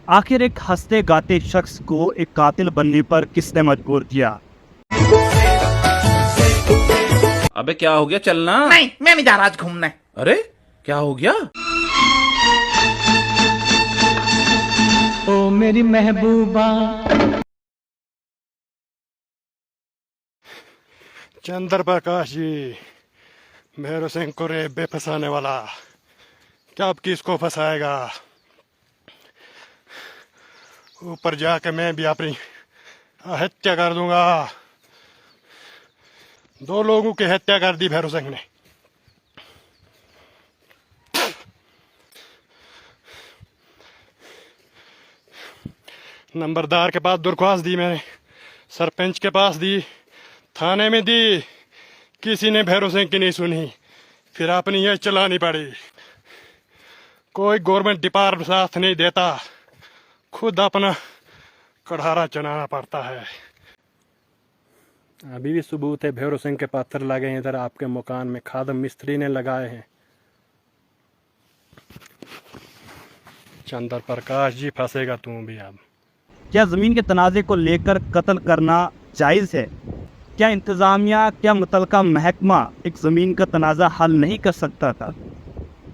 आखिर एक हंसते गाते शख्स को एक कातिल बनने पर किसने मजबूर किया? अबे क्या हो गया? चलना। नहीं, मैं नहीं जा रहा आज घूमने। अरे क्या हो गया? ओ मेरी महबूबा। चंद्र प्रकाश जी, भैरव सिंह को रेप में फंसाने वाला, क्या अब किसको फंसाएगा? ऊपर जाके मैं भी अपनी हत्या कर दूंगा। 2 लोगों की हत्या कर दी भैरव सिंह ने। नंबरदार के पास दरख्वास्त दी मैंने, सरपंच के पास दी, थाने में दी, किसी ने भैरव सिंह की नहीं सुनी। फिर अपनी ये चलानी पड़ी। कोई गवर्नमेंट डिपार्टमेंट साथ नहीं देता, खुद अपना कढ़ारा चलाना पड़ता है। अभी भी सबूत है, भैरव सिंह के पत्थर लगे हैं इधर आपके मकान में, खादम मिस्त्री ने लगाए हैं। चंद्र प्रकाश जी, फंसेगा तू भी अब। क्या ज़मीन के तनाज़े को लेकर कत्ल करना जायज़ है? क्या इंतज़ामिया, क्या मुतलका महकमा एक ज़मीन का तनाज़ा हल नहीं कर सकता था?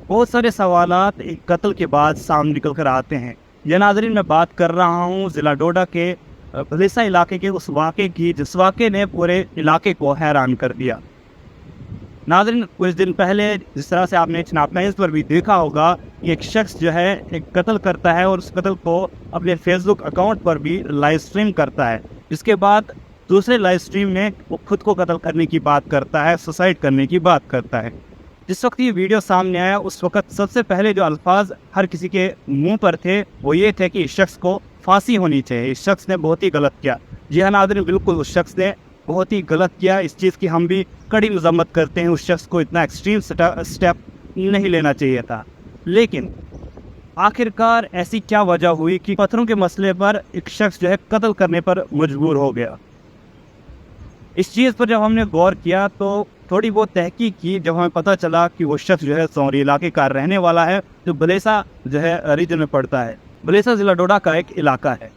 बहुत सारे सवालात एक कत्ल के बाद सामने निकल कर आते हैं। या नाज़रीन, मैं बात कर रहा हूँ ज़िला डोडा के भलेसा इलाके के उस वाक़े की जिस वाक़े ने पूरे इलाके को हैरान कर दिया। नाज़रीन, कुछ दिन पहले जिस तरह से आपने स्नैपचैट पर भी देखा होगा कि एक शख्स जो है एक कत्ल करता है और उस कत्ल को अपने फेसबुक अकाउंट पर भी लाइव स्ट्रीम करता है। इसके बाद दूसरे लाइव स्ट्रीम में वो खुद को कत्ल करने की बात करता है, सुसाइड करने की बात करता है। जिस वक्त ये वीडियो सामने आया उस वक्त सबसे पहले जो अल्फाज हर किसी के मुंह पर थे वो ये थे कि इस शख्स को फांसी होनी चाहिए, इस शख्स ने बहुत ही गलत किया। जी हाँ नाज़रीन, बिल्कुल उस शख्स ने बहुत ही गलत किया। इस चीज़ की हम भी कड़ी मजम्मत करते हैं। उस शख्स को इतना एक्सट्रीम स्टेप नहीं लेना चाहिए था। लेकिन आखिरकार ऐसी क्या वजह हुई कि पत्थरों के मसले पर एक शख्स जो है कत्ल करने पर मजबूर हो गया? इस चीज़ पर जब हमने गौर किया तो थोड़ी बहुत तहकीक की, जब हमें पता चला कि वो शख्स जो है सौरी इलाके का रहने वाला है, जो भलेसा जो है रीजन में पड़ता है। भलेसा ज़िला डोडा का एक इलाका है।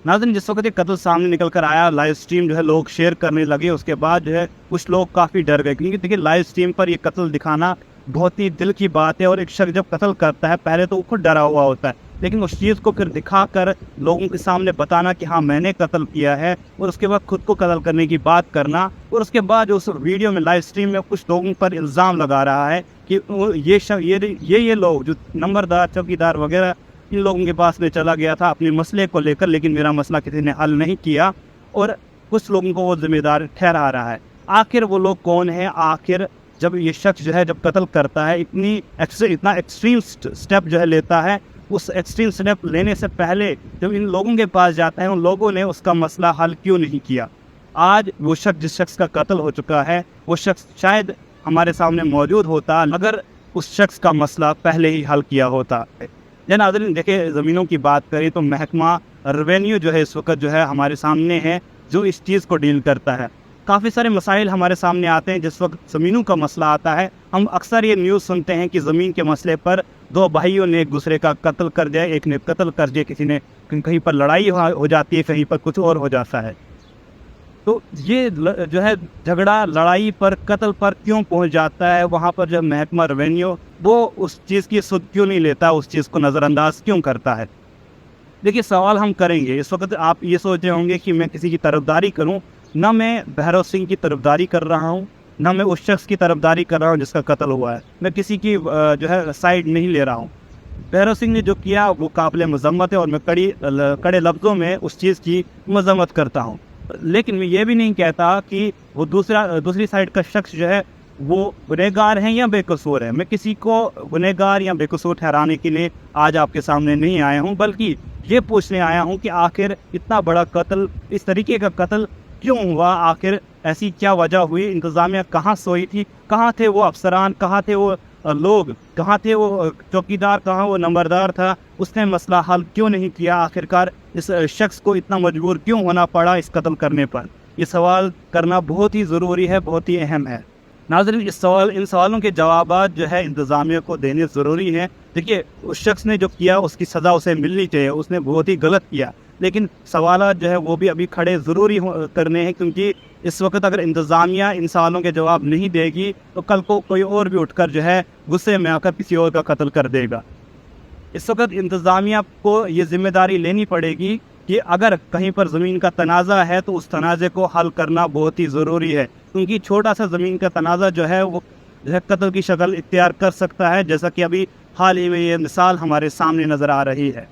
नाज़रीन, जिस वक्त ये कत्ल सामने निकल कर आया, लाइव स्ट्रीम जो है लोग शेयर करने लगे, उसके बाद जो है कुछ लोग काफ़ी डर गए, क्योंकि देखिए लाइव स्ट्रीम पर ये कत्ल दिखाना बहुत ही दिल की बात है। और एक शख्स जब कत्ल करता है पहले तो वो खुद डरा हुआ होता है, लेकिन उस चीज़ को फिर दिखाकर लोगों के सामने बताना कि हाँ मैंने कत्ल किया है, और उसके बाद खुद को कत्ल करने की बात करना, और उसके बाद उस वीडियो में लाइव स्ट्रीम में कुछ लोगों पर इल्ज़ाम लगा रहा है कि ये लोग जो नंबरदार, चौकीदार वगैरह, इन लोगों के पास में चला गया था अपने मसले को लेकर, लेकिन मेरा मसला किसी ने हल नहीं किया, और कुछ लोगों को वो जिम्मेदार ठहरा रहा है। आखिर वो लोग कौन है? आखिर जब ये शख्स जो है जब कत्ल करता है इतना एक्सट्रीम स्टेप जो है लेता है, उस एक्सट्रीम स्टेप लेने से पहले जब इन लोगों के पास जाता है, उन लोगों ने उसका मसला हल क्यों नहीं किया? आज वो शख्स, जिस शख्स का कत्ल हो चुका है, वो शख्स शायद हमारे सामने मौजूद होता अगर उस शख्स का मसला पहले ही हल किया होता। या नाज़रीन, देखिए ज़मीनों की बात करें तो महकमा रेवेन्यू जो है इस वक्त जो है हमारे सामने है, जो इस चीज़ को डील करता है। काफ़ी सारे मसाइल हमारे सामने आते हैं जिस वक्त ज़मीनों का मसला आता है। हम अक्सर ये न्यूज़ सुनते हैं कि ज़मीन के मसले पर 2 भाइयों ने एक दूसरे का कत्ल कर दिया, एक ने कत्ल कर दिया, किसी ने कहीं पर लड़ाई हो जाती है, कहीं पर कुछ और हो जाता है। तो ये जो है झगड़ा, लड़ाई पर, कत्ल पर क्यों पहुंच जाता है? वहाँ पर जब महकमा रेवेन्यू वो उस चीज़ की सुध क्यों नहीं लेता, उस चीज़ को नज़रअंदाज क्यों करता है? देखिए, सवाल हम करेंगे। इस वक्त आप ये सोच रहे होंगे कि मैं किसी की तरफदारी करूं, ना मैं भैरव सिंह की तरफदारी कर रहा हूं, ना मैं उस शख्स की तरफदारी कर रहा हूं जिसका कत्ल हुआ है। मैं किसी की जो है साइड नहीं ले रहा हूं। भैरव सिंह ने जो किया वो काबिल मजम्मत है, और मैं कड़े लफ्ज़ों में उस चीज़ की मजम्मत करता हूँ। लेकिन मैं ये भी नहीं कहता कि वो दूसरी साइड का शख्स जो है वो गुनहगार हैं या बेकसूर है। मैं किसी को गुनहगार या बेकसूर ठहराने के लिए आज आपके सामने नहीं आया हूं, बल्कि ये पूछने आया हूं कि आखिर इतना बड़ा कत्ल, इस तरीके का कत्ल क्यों हुआ? आखिर ऐसी क्या वजह हुई? इंतज़ामिया कहाँ सोई थी? कहाँ थे वो अफसरान? कहाँ थे वो लोग? कहाँ थे वो चौकीदार? कहाँ वो नंबरदार था? उसने मसला हल क्यों नहीं किया? आखिरकार इस शख्स को इतना मजबूर क्यों होना पड़ा इस कत्ल करने पर? ये सवाल करना बहुत ही ज़रूरी है, बहुत ही अहम है। नाज़रीन, इन सवालों के जवाब जो है इंतज़ामिया को देने ज़रूरी हैं, دیکھیے اس شخص نے جو کیا اس کی سزا اسے ملنی چاہیے، اس نے بہت ہی غلط کیا، لیکن سوالات جو ہے وہ بھی ابھی کھڑے ضروری کرنے ہیں، کیونکہ اس وقت اگر انتظامیہ ان سوالوں کے جواب نہیں دے گی تو کل کو کوئی اور بھی اٹھ کر جو ہے غصے میں آ کر کسی اور کا قتل کر دے گا۔ اس وقت انتظامیہ کو یہ ذمہ داری لینی پڑے گی کہ اگر کہیں پر زمین کا تنازع ہے تو اس تنازع کو حل کرنا بہت ہی ضروری ہے، کیونکہ چھوٹا سا زمین کا تنازع جو ہے وہ جو ہے قتل کی شکل اختیار کر سکتا ہے، جیسا کہ ابھی حال ہی میں یہ مثال ہمارے سامنے نظر آ رہی ہے۔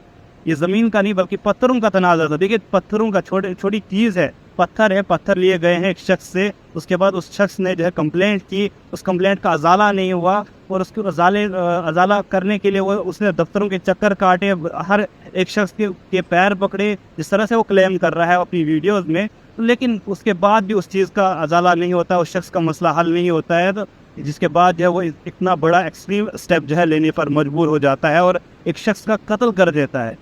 یہ زمین کا نہیں بلکہ پتھروں کا تنازع تھا۔ دیکھیے پتھروں کا چھوٹی چیز ہے، پتھر ہے، پتھر لیے گئے ہیں ایک شخص سے، اس کے بعد اس شخص نے جو ہے کمپلینٹ کی، اس کمپلینٹ کا ازالہ نہیں ہوا، اور اس کو ازالہ کرنے کے لیے اس نے دفتروں کے چکر کاٹے، ہر ایک شخص کے پیر پکڑے، جس طرح سے وہ کلیم کر رہا ہے اپنی ویڈیوز میں، لیکن اس کے بعد بھی اس چیز کا ازالہ نہیں ہوتا، اس شخص کا مسئلہ حل نہیں ہوتا ہے، تو جس کے بعد جو ہے وہ اتنا بڑا ایکسٹریم اسٹیپ جو ہے لینے پر مجبور ہو جاتا ہے اور ایک شخص کا قتل کر دیتا ہے۔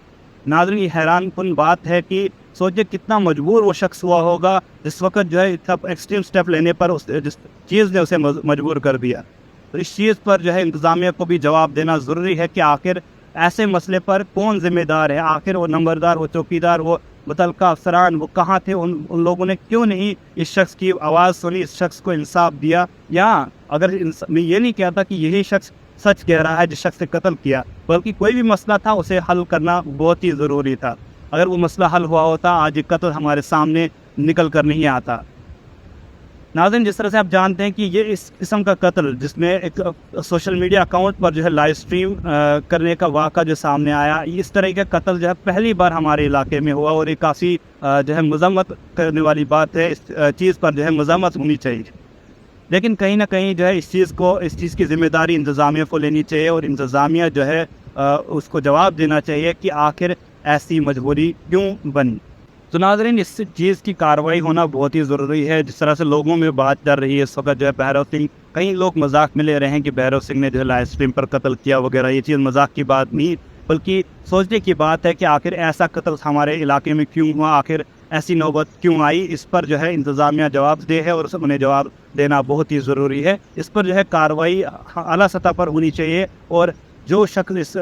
ناظرین یہ حیران کن بات ہے کہ سوچے کتنا مجبور وہ شخص ہوا ہوگا جس وقت جو ہے اتنا ایکسٹریم اسٹیپ لینے پر جس چیز نے اسے مجبور کر دیا۔ تو اس چیز پر جو ہے انتظامیہ کو بھی جواب دینا ضروری ہے کہ آخر ایسے مسئلے پر کون ذمہ دار ہے، آخر وہ نمبردار، وہ چوکیدار، وہ متعلقہ افسران وہ کہاں تھے، ان لوگوں نے کیوں نہیں اس شخص کی آواز سنی، اس شخص کو انصاف دیا، یا اگر میں یہ نہیں کہتا کہ یہی شخص سچ کہہ رہا ہے جس شخص سے قتل کیا، بلکہ کوئی بھی مسئلہ تھا اسے حل کرنا بہت ہی ضروری تھا۔ اگر وہ مسئلہ حل ہوا ہوتا آج یہ قتل ہمارے سامنے نکل کر نہیں آتا۔ ناظرین جس طرح سے آپ جانتے ہیں کہ یہ اس قسم کا قتل جس میں ایک سوشل میڈیا اکاؤنٹ پر جو ہے لائیو سٹریم کرنے کا واقعہ جو سامنے آیا، اس طرح کا قتل جو ہے پہلی بار ہمارے علاقے میں ہوا، اور یہ کافی جو ہے مذمت کرنے والی بات ہے، اس چیز پر جو ہے مذمت ہونی چاہیے، لیکن کہیں نہ کہیں جو ہے اس چیز کی ذمہ داری انتظامیہ کو لینی چاہیے، اور انتظامیہ جو ہے اس کو جواب دینا چاہیے کہ آخر ایسی مجبوری کیوں بنی۔ تو ناظرین اس چیز کی کارروائی ہونا بہت ہی ضروری ہے۔ جس طرح سے لوگوں میں بات چل رہی ہے اس وقت جو ہے بھیرو سنگھ، کئی لوگ مذاق میں لے رہے ہیں کہ بھیرو سنگھ نے جو ہے لائیو اسٹریم پر قتل کیا وغیرہ، یہ چیز مذاق کی بات نہیں بلکہ سوچنے کی بات ہے کہ آخر ایسا قتل ہمارے علاقے میں کیوں ہوا، آخر ایسی نوبت کیوں آئی، اس پر جو ہے انتظامیہ جواب دہ ہے اور انہیں جواب دینا بہت ہی ضروری ہے۔ اس پر جو ہے کارروائی اعلیٰ سطح پر ہونی چاہیے، اور جو شخص اس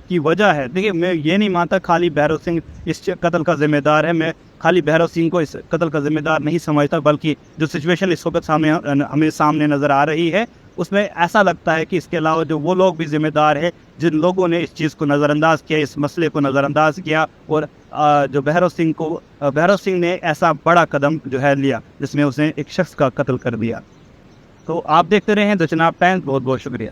کی وجہ ہے، دیکھیے میں یہ نہیں مانتا خالی بھیرو سنگھ اس قتل کا ذمہ دار ہے، میں خالی بھیرو سنگھ کو اس قتل کا ذمہ دار نہیں سمجھتا، بلکہ جو سچویشن اس وقت ہمیں سامنے نظر آ رہی ہے اس میں ایسا لگتا ہے کہ اس کے علاوہ جو وہ لوگ بھی ذمہ دار ہیں جن لوگوں نے اس چیز کو نظر انداز کیا، اس مسئلے کو نظر انداز کیا، اور جو بھیرو سنگھ نے ایسا بڑا قدم جو ہے لیا جس میں اس نے ایک شخص کا قتل کر دیا۔ تو آپ دیکھتے رہے ہیں دی چناب ٹائمز، بہت بہت شکریہ۔